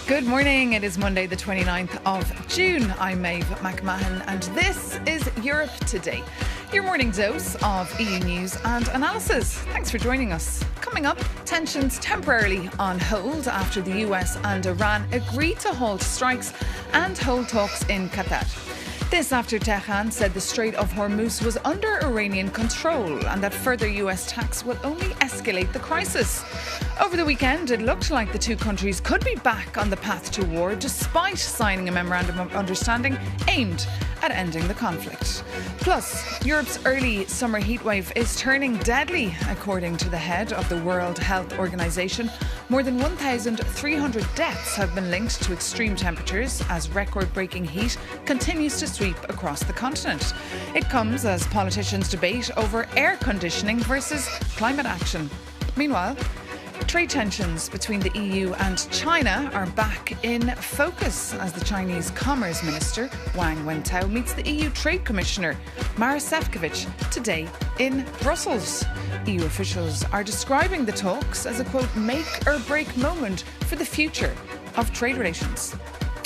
Good morning. It is Monday, the 29th of June. I'm Maeve McMahon and this is Europe Today, your morning dose of EU news and analysis. Thanks for joining us. Coming up, tensions temporarily on hold after the US and Iran agree to halt strikes and hold talks in Qatar. This after Tehran said the Strait of Hormuz was under Iranian control and that further US attacks will only escalate the crisis. Over the weekend, it looked like the two countries could be back on the path to war despite signing a memorandum of understanding aimed at ending the conflict. Plus, Europe's early summer heatwave is turning deadly, according to the head of the World Health Organization. More than 1,300 deaths have been linked to extreme temperatures as record-breaking heat continues to sweep across the continent. It comes as politicians debate over air conditioning versus climate action. Meanwhile, trade tensions between the EU and China are back in focus as the Chinese Commerce Minister Wang Wentao meets the EU Trade Commissioner Maroš Šefčovič today in Brussels. EU officials are describing the talks as a, quote, make or break moment for the future of trade relations.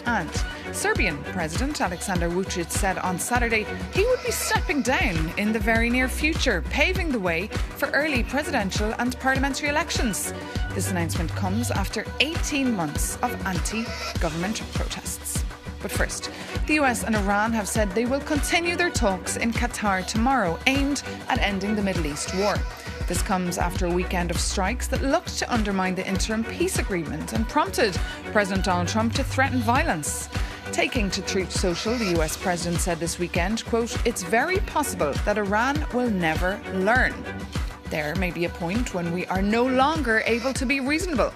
And Serbian President Aleksandar Vučić said on Saturday he would be stepping down in the very near future, paving the way for early presidential and parliamentary elections. This announcement comes after 18 months of anti-government protests. But first, the US and Iran have said they will continue their talks in Qatar tomorrow, aimed at ending the Middle East war. This comes after a weekend of strikes that looked to undermine the interim peace agreement and prompted President Donald Trump to threaten violence. Taking to Truth Social, the US president said this weekend, quote, it's very possible that Iran will never learn. There may be a point when we are no longer able to be reasonable.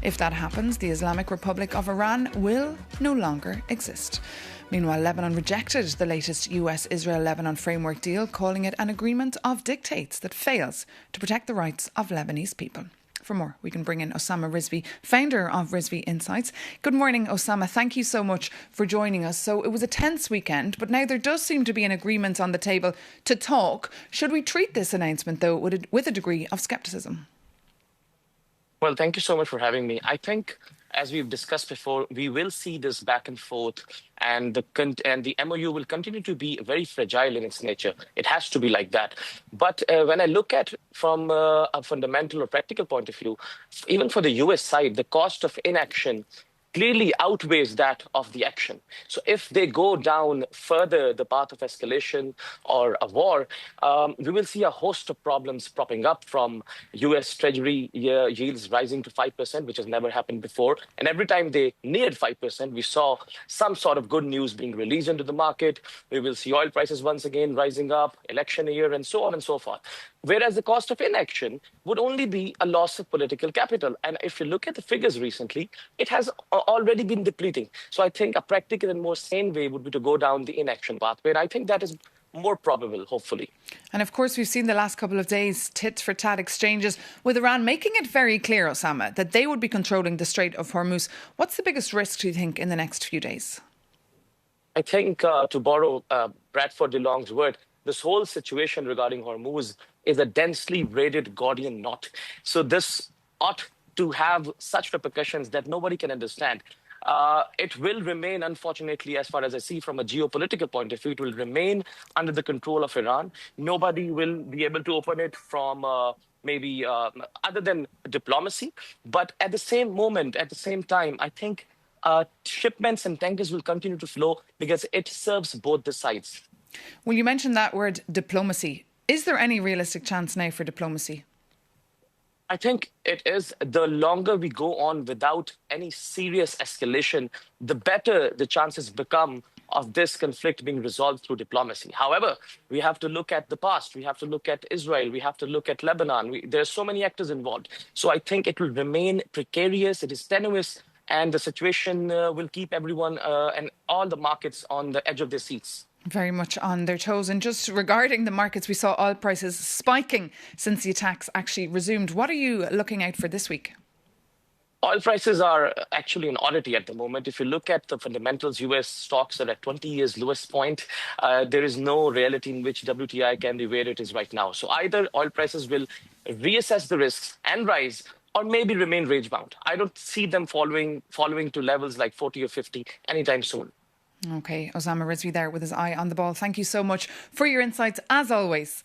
If that happens, the Islamic Republic of Iran will no longer exist. Meanwhile, Lebanon rejected the latest US-Israel-Lebanon framework deal, calling it an agreement of dictates that fails to protect the rights of Lebanese people. For more, we can bring in Osama Rizvi, founder of Rizvi Insights. Good morning, Osama. Thank you so much for joining us. So it was a tense weekend, but now there does seem to be an agreement on the table to talk. Should we treat this announcement, though, with a degree of scepticism? Well, thank you so much for having me. I think, as we've discussed before, we will see this back and forth, and the MOU will continue to be very fragile in its nature. It has to be like that. But when I look at from a fundamental or practical point of view, even for the US side, the cost of inaction clearly outweighs that of the action. So if they go down further the path of escalation or a war, we will see a host of problems propping up, from US Treasury yields rising to 5%, which has never happened before. And every time they neared 5%, we saw some sort of good news being released into the market. We will see oil prices once again rising up, election year, and so on and so forth. Whereas the cost of inaction would only be a loss of political capital. And if you look at the figures recently, it has already been depleting. So I think a practical and more sane way would be to go down the inaction pathway. And I think that is more probable, hopefully. And of course, we've seen the last couple of days tit-for-tat exchanges with Iran making it very clear, Osama, that they would be controlling the Strait of Hormuz. What's the biggest risk, do you think, in the next few days? I think, to borrow Bradford DeLong's word, this whole situation regarding Hormuz is a densely braided Gordian knot. So this ought to have such repercussions that nobody can understand. It will remain, unfortunately, as far as I see from a geopolitical point of view, it will remain under the control of Iran. Nobody will be able to open it from maybe other than diplomacy. But at the same moment, at the same time, I think shipments and tankers will continue to flow because it serves both the sides. Well, you mentioned that word diplomacy. Is there any realistic chance now for diplomacy? I think it is. The longer we go on without any serious escalation, the better the chances become of this conflict being resolved through diplomacy. However, we have to look at the past. We have to look at Israel. We have to look at Lebanon. There are so many actors involved. So I think it will remain precarious. It is tenuous. And the situation will keep everyone and all the markets on the edge of their seats. Very much on their toes. And just regarding the markets, we saw oil prices spiking since the attacks actually resumed. What are you looking out for this week? Oil prices are actually an oddity at the moment. If you look at the fundamentals, US stocks are at 20 years lowest point. There is no reality in which WTI can be where it is right now. So either oil prices will reassess the risks and rise, or maybe remain range bound. I don't see them following to levels like 40 or 50 anytime soon. Okay, Osama Rizvi there with his eye on the ball. Thank you so much for your insights, as always.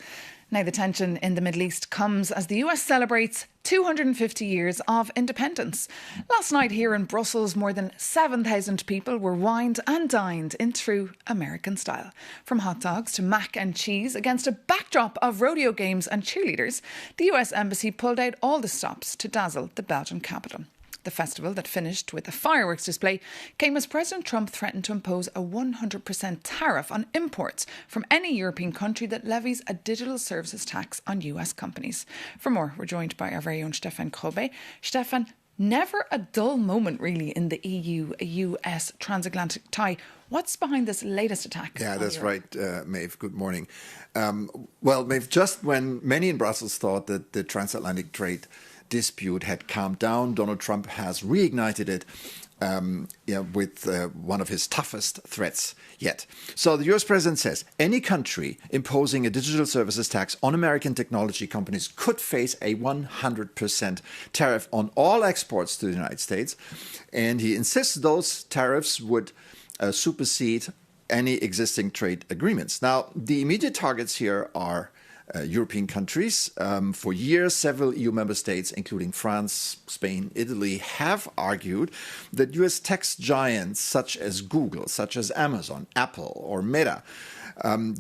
Now, the tension in the Middle East comes as the US celebrates 250 years of independence. Last night here in Brussels, more than 7,000 people were wined and dined in true American style. From hot dogs to mac and cheese, against a backdrop of rodeo games and cheerleaders, the US Embassy pulled out all the stops to dazzle the Belgian capital. The festival, that finished with a fireworks display, came as President Trump threatened to impose a 100% tariff on imports from any European country that levies a digital services tax on US companies. For more, we're joined by our very own Stefan Kobe. Stefan, never a dull moment really in the EU-US transatlantic tie. What's behind this latest attack? Yeah, that's right, Maeve. Good morning. Well, Maeve, just when many in Brussels thought that the transatlantic trade dispute had calmed down, Donald Trump has reignited it with one of his toughest threats yet. So the US president says any country imposing a digital services tax on American technology companies could face a 100% tariff on all exports to the United States. And he insists those tariffs would supersede any existing trade agreements. Now, the immediate targets here are European countries. For years, several EU member states, including France, Spain, Italy, have argued that US tech giants such as Google, such as Amazon, Apple, or Meta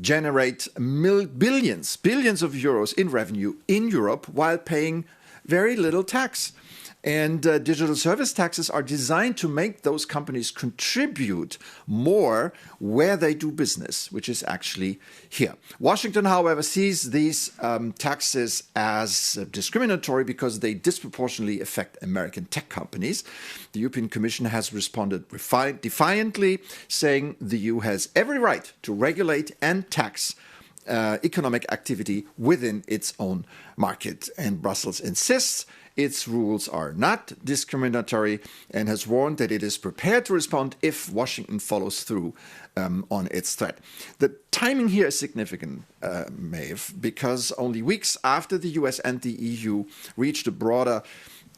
generate billions of euros in revenue in Europe while paying very little tax. And digital service taxes are designed to make those companies contribute more where they do business, which is actually here. Washington, however, sees these taxes as discriminatory because they disproportionately affect American tech companies. The European Commission has responded defiantly, saying the EU has every right to regulate and tax economic activity within its own market. And Brussels insists its rules are not discriminatory and has warned that it is prepared to respond if Washington follows through on its threat. The timing here is significant, Maeve, because only weeks after the US and the EU reached a broader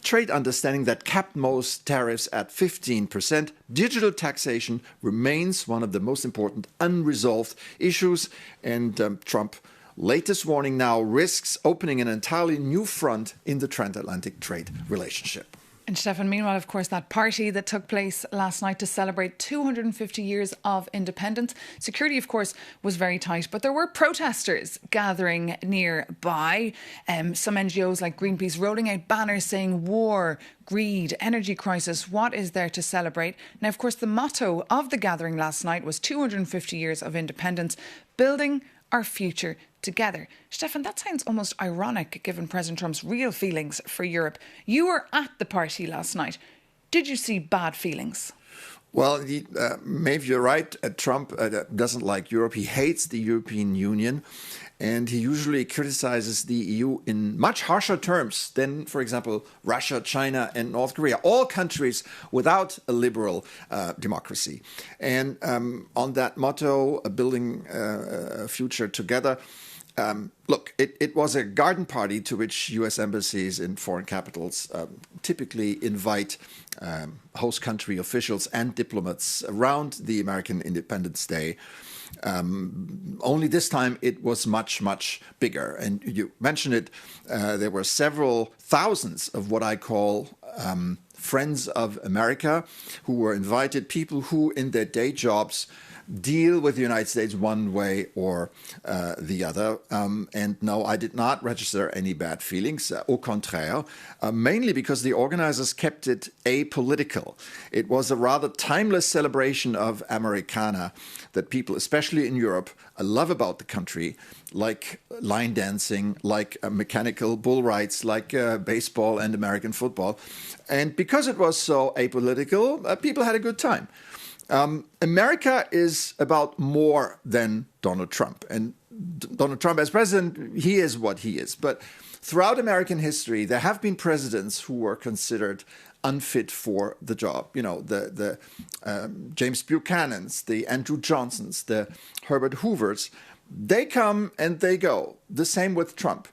trade understanding that capped most tariffs at 15%, digital taxation remains one of the most important unresolved issues, and Trump latest warning now risks opening an entirely new front in the transatlantic trade relationship. And Stefan, meanwhile, of course, that party that took place last night to celebrate 250 years of independence, security, of course, was very tight, but there were protesters gathering nearby. Some NGOs like Greenpeace rolling out banners saying war, greed, energy crisis. What is there to celebrate? Now, of course, the motto of the gathering last night was 250 years of independence, building our future together. Stefan, that sounds almost ironic given President Trump's real feelings for Europe. You were at the party last night. Did you see bad feelings? Well, Maeve, you're right. Trump doesn't like Europe. He hates the European Union. And he usually criticizes the EU in much harsher terms than, for example, Russia, China, and North Korea, all countries without a liberal democracy. And on that motto, building a future together, look, it was a garden party to which U.S. embassies in foreign capitals typically invite host country officials and diplomats around the American Independence Day. Only this time it was much, much bigger. And you mentioned it, there were several thousands of what I call friends of America who were invited, people who in their day jobs deal with the United States one way or the other. And no, I did not register any bad feelings, au contraire, mainly because the organizers kept it apolitical. It was a rather timeless celebration of Americana that people, especially in Europe, love about the country, like line dancing, like mechanical bull rides, like baseball and American football. And because it was so apolitical, people had a good time. America is about more than Donald Trump. And Donald Trump, as president, he is what he is. But throughout American history, there have been presidents who were considered unfit for the job. You know, the James Buchanans, the Andrew Johnsons, the Herbert Hoovers, they come and they go. The same with Trump.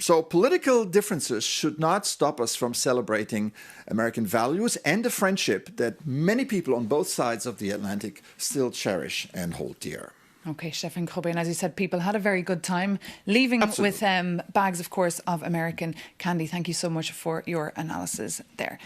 So political differences should not stop us from celebrating American values and the friendship that many people on both sides of the Atlantic still cherish and hold dear. Okay, Stefan Cobain, as you said, people had a very good time leaving with bags, of course, of American candy. Thank you so much for your analysis there.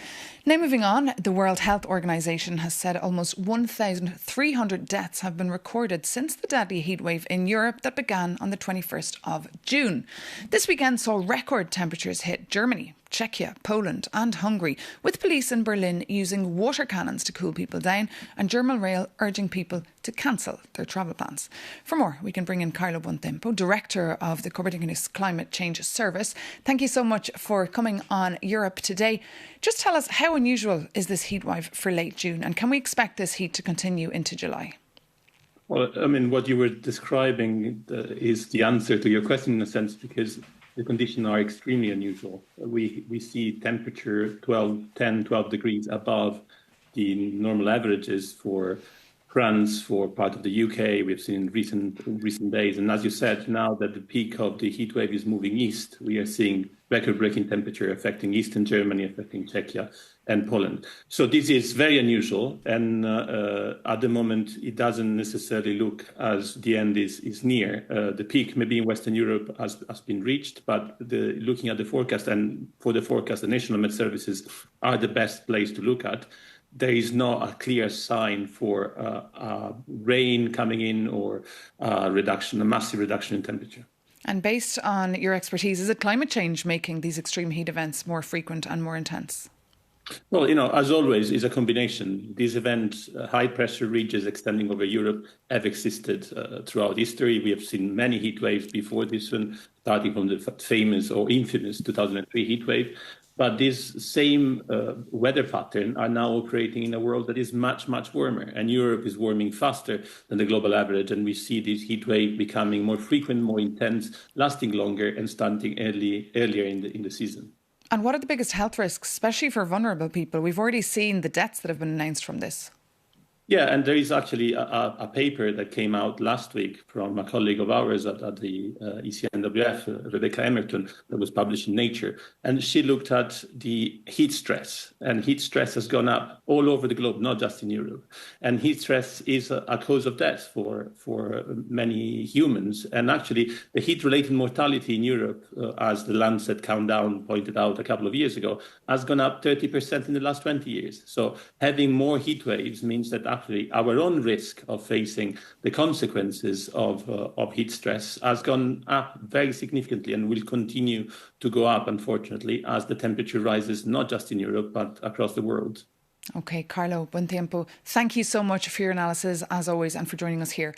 Now, moving on, the World Health Organization has said almost 1,300 deaths have been recorded since the deadly heatwave in Europe that began on the 21st of June. This weekend saw record temperatures hit Germany, Czechia, Poland and Hungary, with police in Berlin using water cannons to cool people down and German Rail urging people to cancel their travel plans. For more, we can bring in Carlo Bontempo, Director of the Copernicus Climate Change Service. Thank you so much for coming on Europe Today. Just tell us, how unusual is this heatwave for late June, and can we expect this heat to continue into July? Well, I mean, what you were describing is the answer to your question in a sense, because the conditions are extremely unusual. We see temperature 10, 12 degrees above the normal averages for France, for part of the UK. We've seen recent days. And as you said, now that the peak of the heat wave is moving east, we are seeing record-breaking temperature affecting eastern Germany, affecting Czechia and Poland. So this is very unusual. And at the moment, it doesn't necessarily look as the end is near. The peak maybe in Western Europe has been reached, but looking at the forecast, and for the forecast, the National Met Services are the best place to look at. There is not a clear sign for rain coming in or a massive reduction in temperature. And based on your expertise, is it climate change making these extreme heat events more frequent and more intense? Well, as always, it's a combination. These events, high-pressure ridges extending over Europe, have existed throughout history. We have seen many heat waves before this one, starting from the famous or infamous 2003 heat wave. But this same weather pattern are now operating in a world that is much, much warmer. And Europe is warming faster than the global average. And we see this heat wave becoming more frequent, more intense, lasting longer and starting earlier in the season. And what are the biggest health risks, especially for vulnerable people? We've already seen the deaths that have been announced from this. Yeah, and there is actually a paper that came out last week from a colleague of ours at the ECNWF, Rebecca Emerton, that was published in Nature. And she looked at the heat stress. And heat stress has gone up all over the globe, not just in Europe. And heat stress is a cause of death for many humans. And actually, the heat-related mortality in Europe, as the Lancet Countdown pointed out a couple of years ago, has gone up 30% in the last 20 years. So having more heat waves means that actually our own risk of facing the consequences of heat stress has gone up very significantly and will continue to go up, unfortunately, as the temperature rises, not just in Europe, but across the world. OK, Carlo Bontempo, thank you so much for your analysis, as always, and for joining us here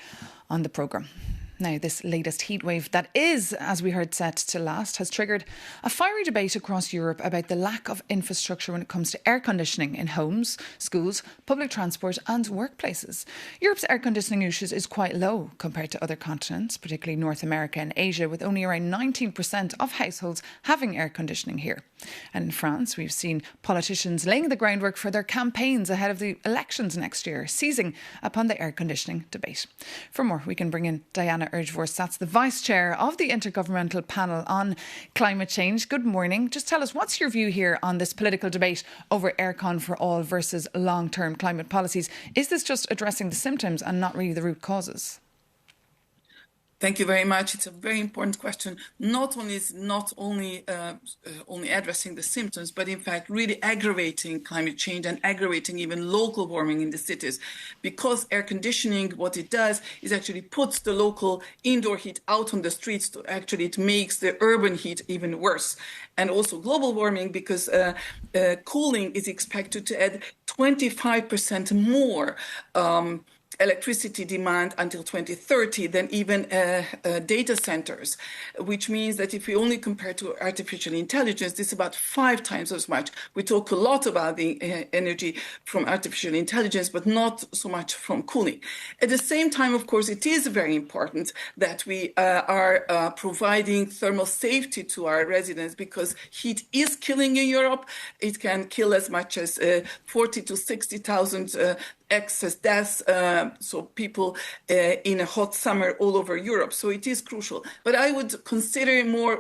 on the programme. Now, this latest heatwave that is, as we heard, set to last has triggered a fiery debate across Europe about the lack of infrastructure when it comes to air conditioning in homes, schools, public transport and workplaces. Europe's air conditioning usage is quite low compared to other continents, particularly North America and Asia, with only around 19% of households having air conditioning here. And in France, we've seen politicians laying the groundwork for their campaigns ahead of the elections next year, seizing upon the air conditioning debate. For more, we can bring in Diana Urgvorst, the Vice Chair of the Intergovernmental Panel on Climate Change. Good morning. Just tell us, what's your view here on this political debate over aircon for all versus long-term climate policies? Is this just addressing the symptoms and not really the root causes? Thank you very much. It's a very important question. Not only addressing the symptoms, but in fact really aggravating climate change and aggravating even local warming in the cities. Because air conditioning, what it does is actually puts the local indoor heat out on the streets. It makes the urban heat even worse. And also global warming, because cooling is expected to add 25% more electricity demand until 2030 than even data centers, which means that if we only compare to artificial intelligence, this is about 5 times as much. We talk a lot about the energy from artificial intelligence, but not so much from cooling. At the same time, of course, it is very important that we are providing thermal safety to our residents, because heat is killing in Europe. It can kill as much as 40 to 60,000 excess deaths, so people in a hot summer all over Europe. So it is crucial. But I would consider more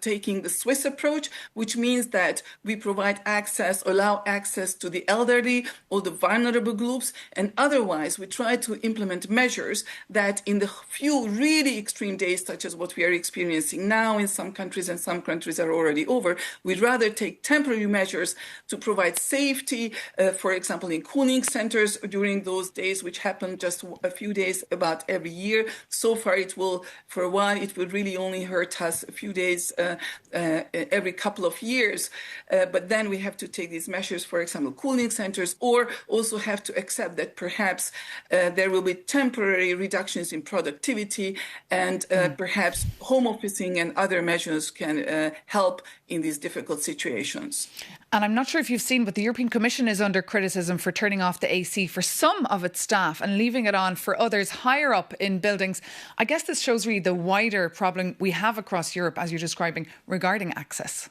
taking the Swiss approach, which means that we provide access, allow access to the elderly, all the vulnerable groups, and otherwise we try to implement measures that in the few really extreme days, such as what we are experiencing now in some countries, and some countries are already over, we'd rather take temporary measures to provide safety, for example, in cooling centers during those days, which happen just a few days about every year. So far, for a while, it will really only hurt us a few days every couple of years. But then we have to take these measures, for example, cooling centers, or also have to accept that perhaps there will be temporary reductions in productivity, and perhaps home officing and other measures can help in these difficult situations. And I'm not sure if you've seen, but the European Commission is under criticism for turning off the AC for some of its staff and leaving it on for others higher up in buildings. I guess this shows really the wider problem we have across Europe, as you're describing, regarding access.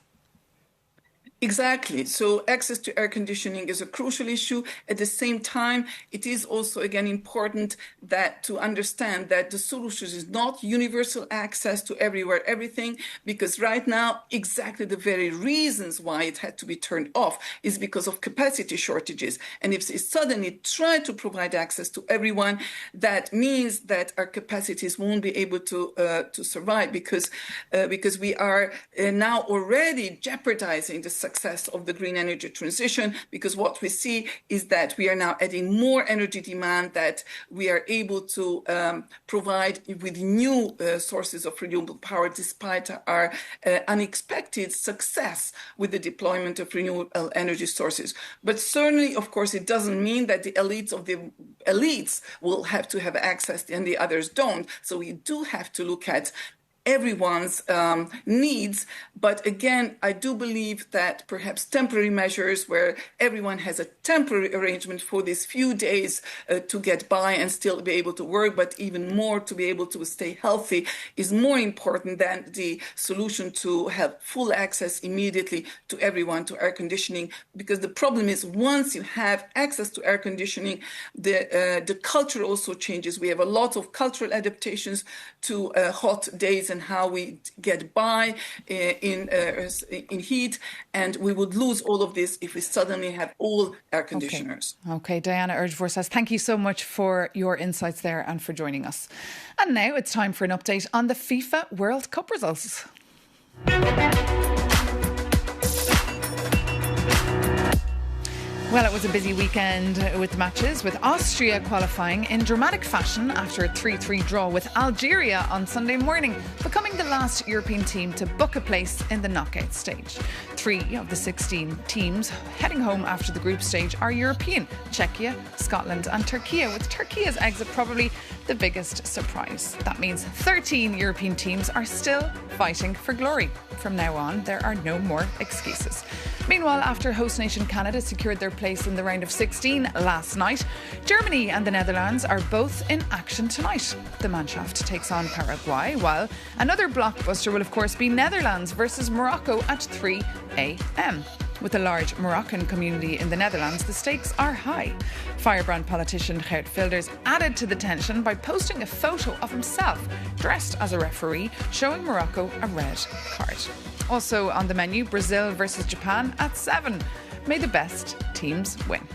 Exactly. So access to air conditioning is a crucial issue. At the same time, it is also, again, important that to understand that the solution is not universal access to everywhere, everything, because right now, exactly the very reasons why it had to be turned off is because of capacity shortages. And if they suddenly try to provide access to everyone, that means that our capacities won't be able to survive, because we are now already jeopardizing the success of the green energy transition, because what we see is that we are now adding more energy demand that we are able to provide with new sources of renewable power, despite our unexpected success with the deployment of renewable energy sources. But certainly, of course, it doesn't mean that the elites of the elites will have to have access and the others don't. So we do have to look at everyone's needs. But again, I do believe that perhaps temporary measures where everyone has a temporary arrangement for these few days to get by and still be able to work, but even more to be able to stay healthy, is more important than the solution to have full access immediately to everyone to air conditioning. Because the problem is, once you have access to air conditioning, the culture also changes. We have a lot of cultural adaptations to hot days and how we get by in heat, and we would lose all of this if we suddenly have all air conditioners. Okay. Diana Erdvor says thank you so much for your insights there and for joining us. And now it's time for an update on the FIFA World Cup results. Well, it was a busy weekend with matches, with Austria qualifying in dramatic fashion after a 3-3 draw with Algeria on Sunday morning, becoming the last European team to book a place in the knockout stage. 3 of the 16 teams heading home after the group stage are European: Czechia, Scotland and Turkey, with Turkey's exit probably the biggest surprise. That means 13 European teams are still fighting for glory. From now on, there are no more excuses. Meanwhile, after host nation Canada secured their place in the round of 16 last night, Germany and the Netherlands are both in action tonight. The Mannschaft takes on Paraguay, while another blockbuster will of course be Netherlands versus Morocco at 3 a.m. With a large Moroccan community in the Netherlands, the stakes are high. Firebrand politician Geert Wilders added to the tension by posting a photo of himself dressed as a referee, showing Morocco a red card. Also on the menu, Brazil versus Japan at 7. May the best teams win.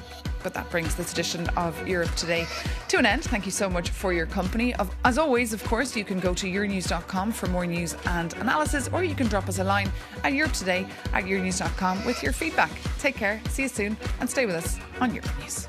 But that brings this edition of Europe Today to an end. Thank you so much for your company. As always, of course, you can go to euronews.com for more news and analysis, or you can drop us a line at europetoday@euronews.com with your feedback. Take care, see you soon, and stay with us on Europe News.